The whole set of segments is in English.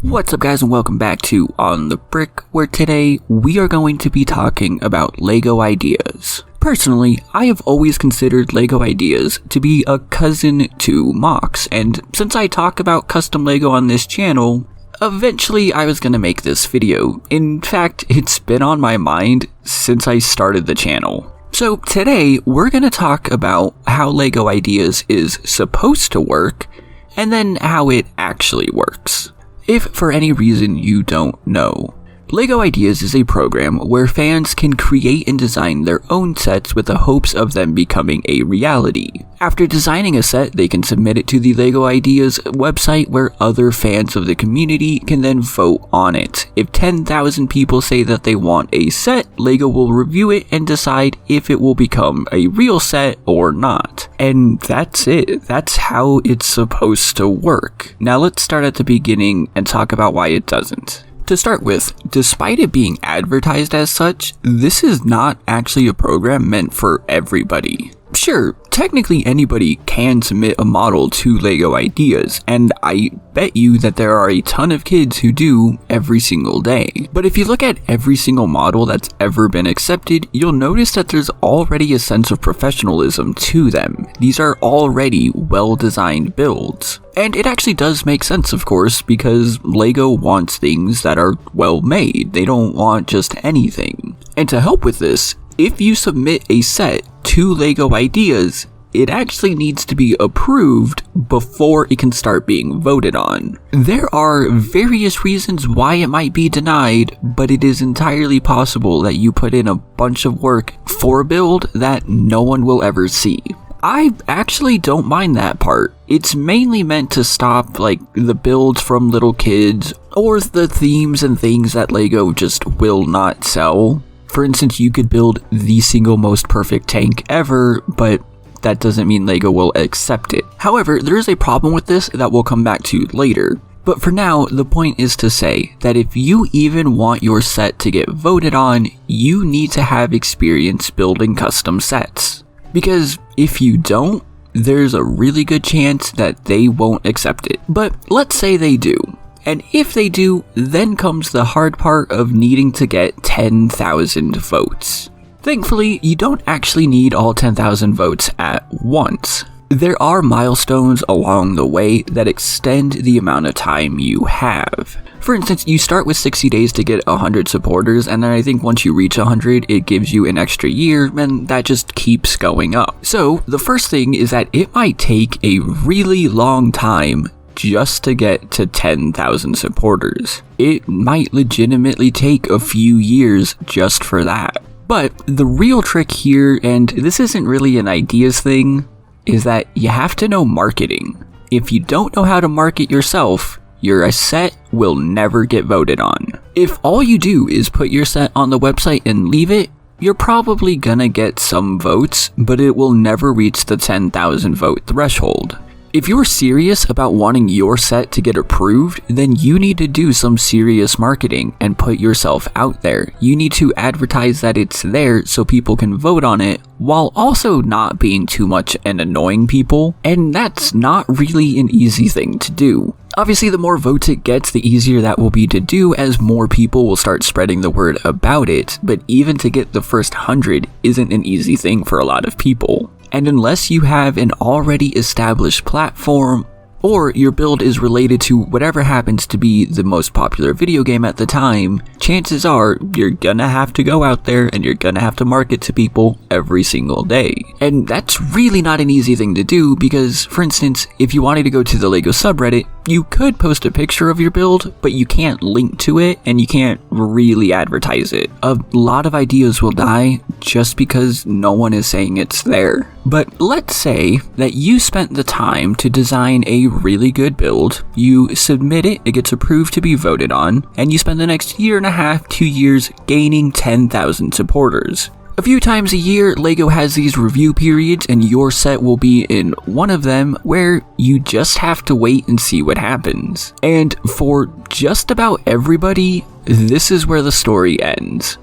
What's up guys, and welcome back to On the Brick, where today we are going to be talking about LEGO ideas. Personally, I have always considered LEGO ideas to be a cousin to mocks, and since I talk about custom LEGO on this channel, eventually I was gonna make this video. In fact, it's been on my mind since I started the channel. So today, we're gonna talk about how LEGO ideas is supposed to work, and then how it actually works. If for any reason you don't know, LEGO Ideas is a program where fans can create and design their own sets with the hopes of them becoming a reality. After designing a set, they can submit it to the LEGO Ideas website where other fans of the community can then vote on it. If 10,000 people say that they want a set, LEGO will review it and decide if it will become a real set or not. And that's it. That's how it's supposed to work. Now let's start at the beginning and talk about why it doesn't. To start with, despite it being advertised as such, this is not actually a program meant for everybody. Sure, technically anybody can submit a model to LEGO Ideas, and I bet you that there are a ton of kids who do every single day. But if you look at every single model that's ever been accepted, you'll notice that there's already a sense of professionalism to them. These are already well-designed builds. And it actually does make sense, of course, because LEGO wants things that are well made. They don't want just anything. And to help with this, if you submit a set to LEGO Ideas, it actually needs to be approved before it can start being voted on. There are various reasons why it might be denied, but it is entirely possible that you put in a bunch of work for a build that no one will ever see. I actually don't mind that part. It's mainly meant to stop the builds from little kids or the themes and things that LEGO just will not sell. For instance, you could build the single most perfect tank ever, but that doesn't mean LEGO will accept it. However, there is a problem with this that we'll come back to later. But for now, the point is to say that if you even want your set to get voted on, you need to have experience building custom sets. Because if you don't, there's a really good chance that they won't accept it. But let's say they do. And if they do, then comes the hard part of needing to get 10,000 votes. Thankfully, you don't actually need all 10,000 votes at once. There are milestones along the way that extend the amount of time you have. For instance, you start with 60 days to get 100 supporters, and then I think once you reach 100, it gives you an extra year, and that just keeps going up. So, the first thing is that it might take a really long time just to get to 10,000 supporters. It might legitimately take a few years just for that. But the real trick here, and this isn't really an ideas thing, is that you have to know marketing. If you don't know how to market yourself, your set will never get voted on. If all you do is put your set on the website and leave it, you're probably gonna get some votes, but it will never reach the 10,000 vote threshold. If you're serious about wanting your set to get approved, then you need to do some serious marketing and put yourself out there. You need to advertise that it's there so people can vote on it, while also not being too much and annoying people, and that's not really an easy thing to do. Obviously, the more votes it gets, the easier that will be to do as more people will start spreading the word about it, but even to get the first 100 isn't an easy thing for a lot of people. And unless you have an already established platform, or your build is related to whatever happens to be the most popular video game at the time, chances are you're gonna have to go out there and you're gonna have to market to people every single day. And that's really not an easy thing to do because, for instance, if you wanted to go to the LEGO subreddit, you could post a picture of your build, but you can't link to it and you can't really advertise it. A lot of ideas will die just because no one is saying it's there. But let's say that you spent the time to design a really good build, you submit it, it gets approved to be voted on, and you spend the next year and a half, 2 years gaining 10,000 supporters. A few times a year, LEGO has these review periods, and your set will be in one of them where you just have to wait and see what happens. And for just about everybody, this is where the story ends.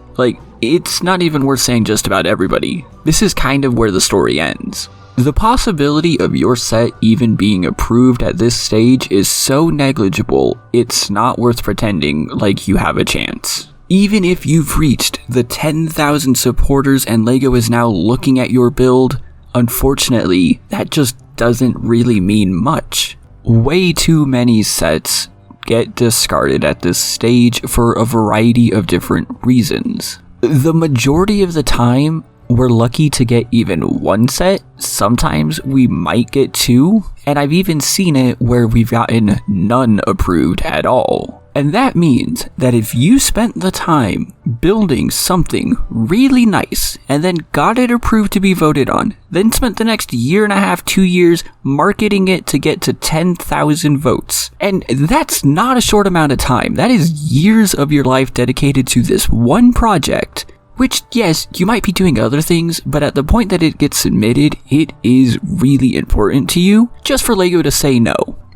It's not even worth saying just about everybody. This is kind of where the story ends. The possibility of your set even being approved at this stage is so negligible, it's not worth pretending like you have a chance. Even if you've reached the 10,000 supporters and LEGO is now looking at your build, unfortunately, that just doesn't really mean much. Way too many sets get discarded at this stage for a variety of different reasons. The majority of the time, we're lucky to get even one set. Sometimes we might get two, and I've even seen it where we've gotten none approved at all. And that means that if you spent the time building something really nice and then got it approved to be voted on, then spent the next year and a half, 2 years marketing it to get to 10,000 votes, and that's not a short amount of time. That is years of your life dedicated to this one project. Which, yes, you might be doing other things, but at the point that it gets submitted, it is really important to you, just for LEGO to say no.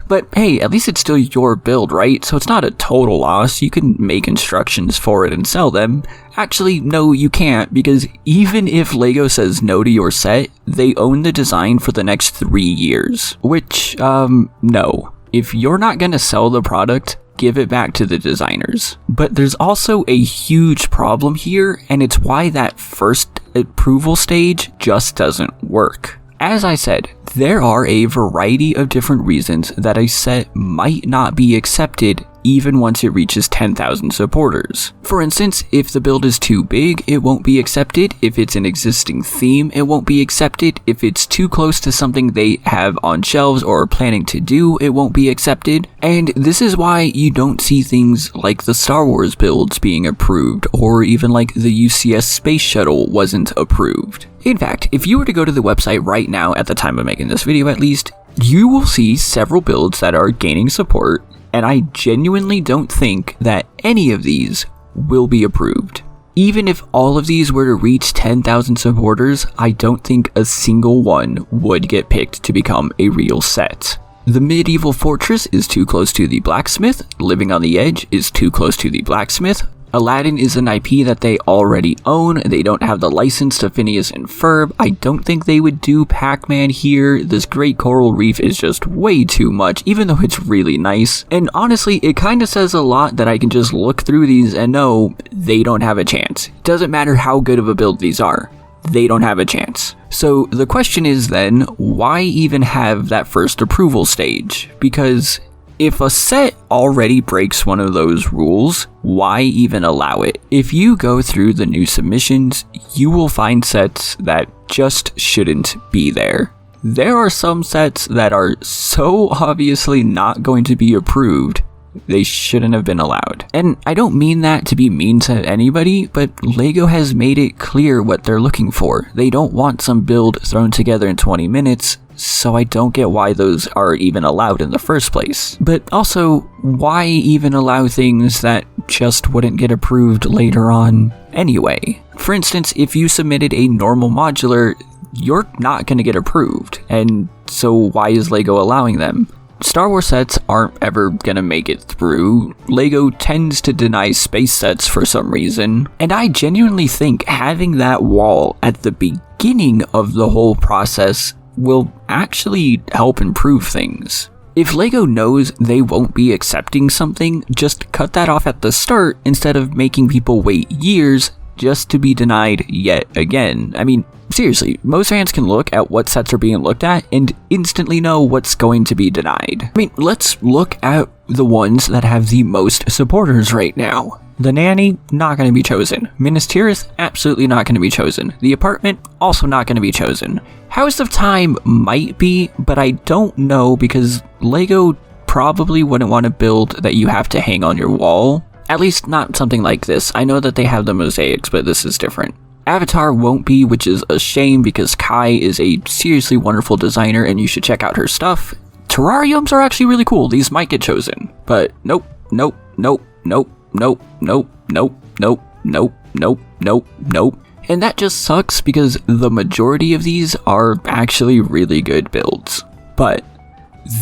But hey, at least it's still your build, right? So it's not a total loss. You can make instructions for it and sell them. Actually, no, you can't, because even if LEGO says no to your set, they own the design for the next 3 years. Which, no. If you're not gonna sell the product, give it back to the designers. But there's also a huge problem here, and it's why that first approval stage just doesn't work. As I said, there are a variety of different reasons that a set might not be accepted even once it reaches 10,000 supporters. For instance, if the build is too big, it won't be accepted. If it's an existing theme, it won't be accepted. If it's too close to something they have on shelves or are planning to do, it won't be accepted. And this is why you don't see things like the Star Wars builds being approved, or even like the UCS space shuttle wasn't approved. In fact, if you were to go to the website right now, at the time of making this video at least, you will see several builds that are gaining support, and I genuinely don't think that any of these will be approved. Even if all of these were to reach 10,000 supporters, I don't think a single one would get picked to become a real set. The Medieval Fortress is too close to the Blacksmith, Living on the Edge is too close to the Blacksmith, Aladdin is an IP that they already own, they don't have the license to Phineas and Ferb, I don't think they would do Pac-Man here, this Great Coral Reef is just way too much, even though it's really nice, and honestly, it kinda says a lot that I can just look through these and know they don't have a chance. It doesn't matter how good of a build these are, they don't have a chance. So the question is then, why even have that first approval stage? Because if a set already breaks one of those rules, why even allow it? If you go through the new submissions, you will find sets that just shouldn't be there. There are some sets that are so obviously not going to be approved, they shouldn't have been allowed. And I don't mean that to be mean to anybody, but LEGO has made it clear what they're looking for. They don't want some build thrown together in 20 minutes, so I don't get why those are even allowed in the first place. But also, why even allow things that just wouldn't get approved later on anyway? For instance, if you submitted a normal modular, you're not going to get approved, and so why is LEGO allowing them? Star Wars sets aren't ever gonna make it through. LEGO tends to deny space sets for some reason, and I genuinely think having that wall at the beginning of the whole process will actually help improve things. If LEGO knows they won't be accepting something, just cut that off at the start instead of making people wait years just to be denied yet again. I mean, seriously, most fans can look at what sets are being looked at and instantly know what's going to be denied. I mean, let's look at the ones that have the most supporters right now. The Nanny, not going to be chosen. Minas Tirith, absolutely not going to be chosen. The Apartment, also not going to be chosen. House of Time might be, but I don't know because LEGO probably wouldn't want to build that you have to hang on your wall. At least not something like this. I know that they have the mosaics, but this is different. Avatar won't be, which is a shame because Kai is a seriously wonderful designer and you should check out her stuff. Terrariums are actually really cool. These might get chosen. But nope, nope, nope, nope, nope, nope, nope, nope, nope, nope, nope, nope. And that just sucks because the majority of these are actually really good builds. But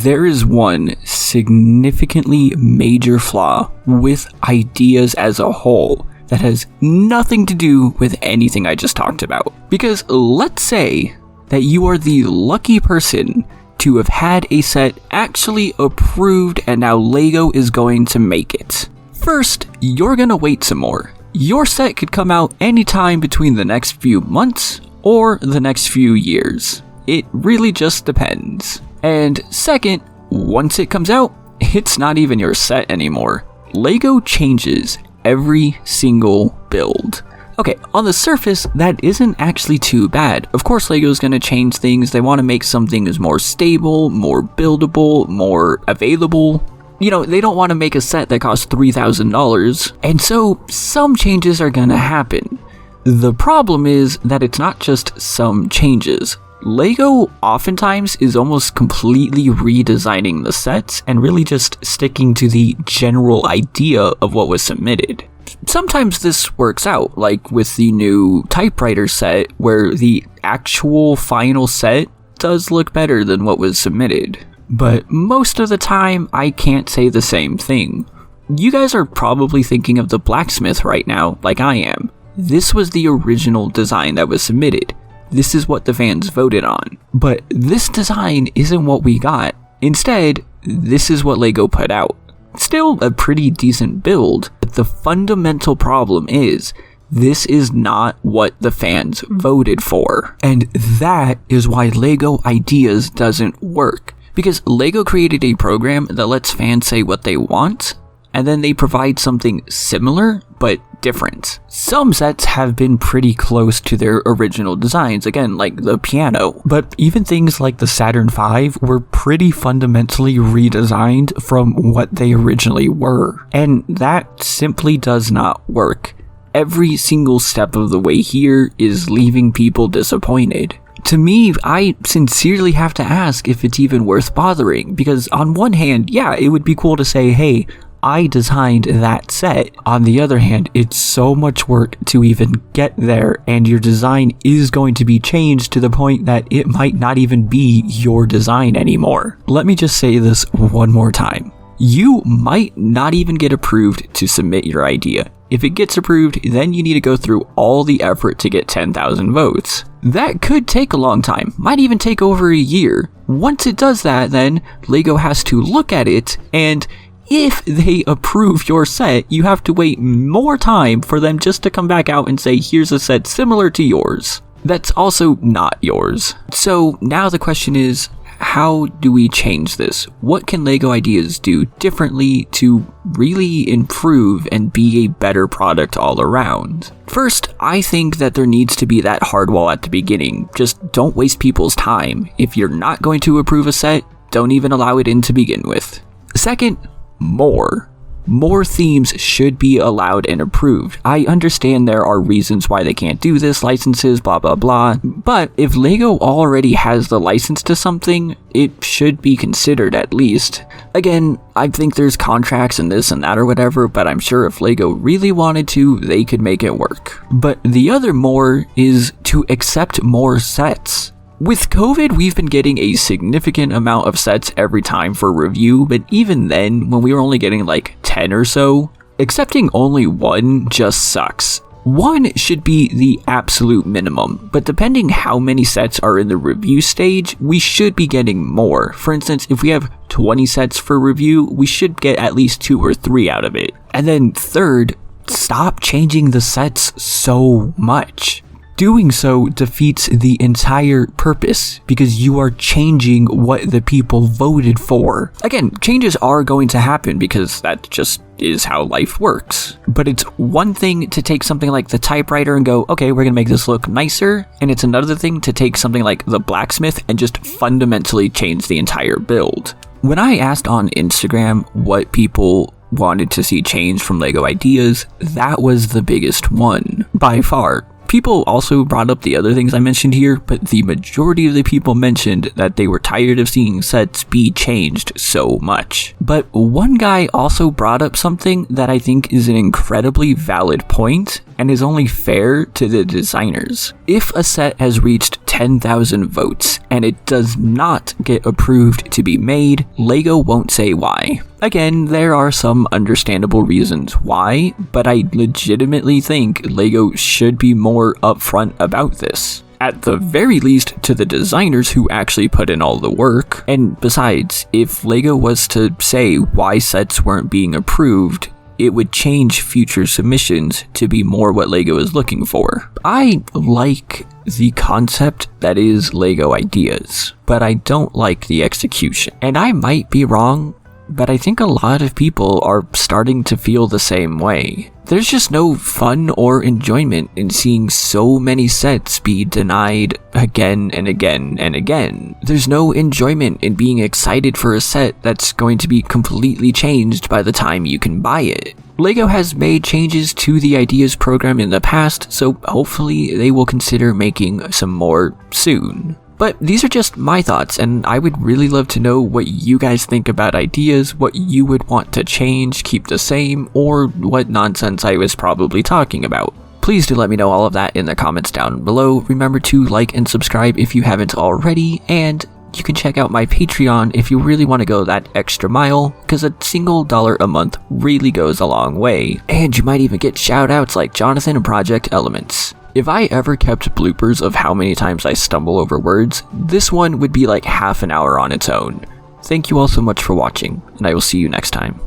there is one significantly major flaw with ideas as a whole that has nothing to do with anything I just talked about. Because let's say that you are the lucky person to have had a set actually approved and now LEGO is going to make it. First, you're gonna wait some more. Your set could come out anytime between the next few months or the next few years. It really just depends. And second, once it comes out, it's not even your set anymore. LEGO changes every single build. Okay, on the surface, that isn't actually too bad. Of course, LEGO's gonna change things. They want to make some things more stable, more buildable, more available. You know, they don't want to make a set that costs $3,000. And so, some changes are gonna happen. The problem is that it's not just some changes. LEGO oftentimes is almost completely redesigning the sets and really just sticking to the general idea of what was submitted. Sometimes this works out, like with the new typewriter set, where the actual final set does look better than what was submitted. But most of the time, I can't say the same thing. You guys are probably thinking of the blacksmith right now, like I am. This was the original design that was submitted. This is what the fans voted on. But this design isn't what we got. Instead, this is what LEGO put out. Still a pretty decent build, but the fundamental problem is this is not what the fans voted for. And that is why LEGO Ideas doesn't work. Because LEGO created a program that lets fans say what they want, and then they provide something similar, but different. Some sets have been pretty close to their original designs, again, like the piano, but even things like the Saturn V were pretty fundamentally redesigned from what they originally were, and that simply does not work. Every single step of the way here is leaving people disappointed. To me, I sincerely have to ask if it's even worth bothering, because on one hand, yeah, it would be cool to say, hey, I designed that set. On the other hand, it's so much work to even get there, and your design is going to be changed to the point that it might not even be your design anymore. Let me just say this one more time. You might not even get approved to submit your idea. If it gets approved, then you need to go through all the effort to get 10,000 votes. That could take a long time, might even take over a year. Once it does that, then LEGO has to look at it, and if they approve your set, you have to wait more time for them just to come back out and say, here's a set similar to yours. That's also not yours. So now the question is, how do we change this? What can LEGO Ideas do differently to really improve and be a better product all around? First, I think that there needs to be that hard wall at the beginning. Just don't waste people's time. If you're not going to approve a set, don't even allow it in to begin with. Second, more themes should be allowed and approved. I understand there are reasons why they can't do this, licenses, blah blah blah, but if LEGO already has the license to something, it should be considered at least. Again, I think there's contracts and this and that or whatever, but I'm sure if LEGO really wanted to, they could make it work. But the other more is to accept more sets. With COVID, we've been getting a significant amount of sets every time for review, but even then, when we were only getting like 10 or so, accepting only one just sucks. One should be the absolute minimum, but depending how many sets are in the review stage, we should be getting more. For instance, if we have 20 sets for review, we should get at least 2 or 3 out of it. And then third, stop changing the sets so much. Doing so defeats the entire purpose because you are changing what the people voted for. Again, changes are going to happen because that just is how life works. But it's one thing to take something like the typewriter and go, okay, we're gonna make this look nicer. And it's another thing to take something like the blacksmith and just fundamentally change the entire build. When I asked on Instagram what people wanted to see change from LEGO Ideas, that was the biggest one, by far. People also brought up the other things I mentioned here, but the majority of the people mentioned that they were tired of seeing sets be changed so much. But one guy also brought up something that I think is an incredibly valid point and is only fair to the designers. If a set has reached 10,000 votes and it does not get approved to be made, LEGO won't say why. Again, there are some understandable reasons why, but I legitimately think LEGO should be more upfront about this. at the very least to the designers who actually put in all the work. And besides, if LEGO was to say why sets weren't being approved, it would change future submissions to be more what LEGO is looking for. I like the concept that is LEGO ideas, but I don't like the execution. And I might be wrong, but I think a lot of people are starting to feel the same way. There's just no fun or enjoyment in seeing so many sets be denied again and again and again. There's no enjoyment in being excited for a set that's going to be completely changed by the time you can buy it. LEGO has made changes to the Ideas program in the past, so hopefully they will consider making some more soon. But these are just my thoughts, and I would really love to know what you guys think about ideas, what you would want to change, keep the same, or what nonsense I was probably talking about. Please do let me know all of that in the comments down below. Remember to like and subscribe if you haven't already, and you can check out my Patreon if you really want to go that extra mile, because a single $1 a month really goes a long way, and you might even get shout outs like Jonathan and Project Elements. If I ever kept bloopers of how many times I stumble over words, this one would be like half an hour on its own. Thank you all so much for watching, and I will see you next time.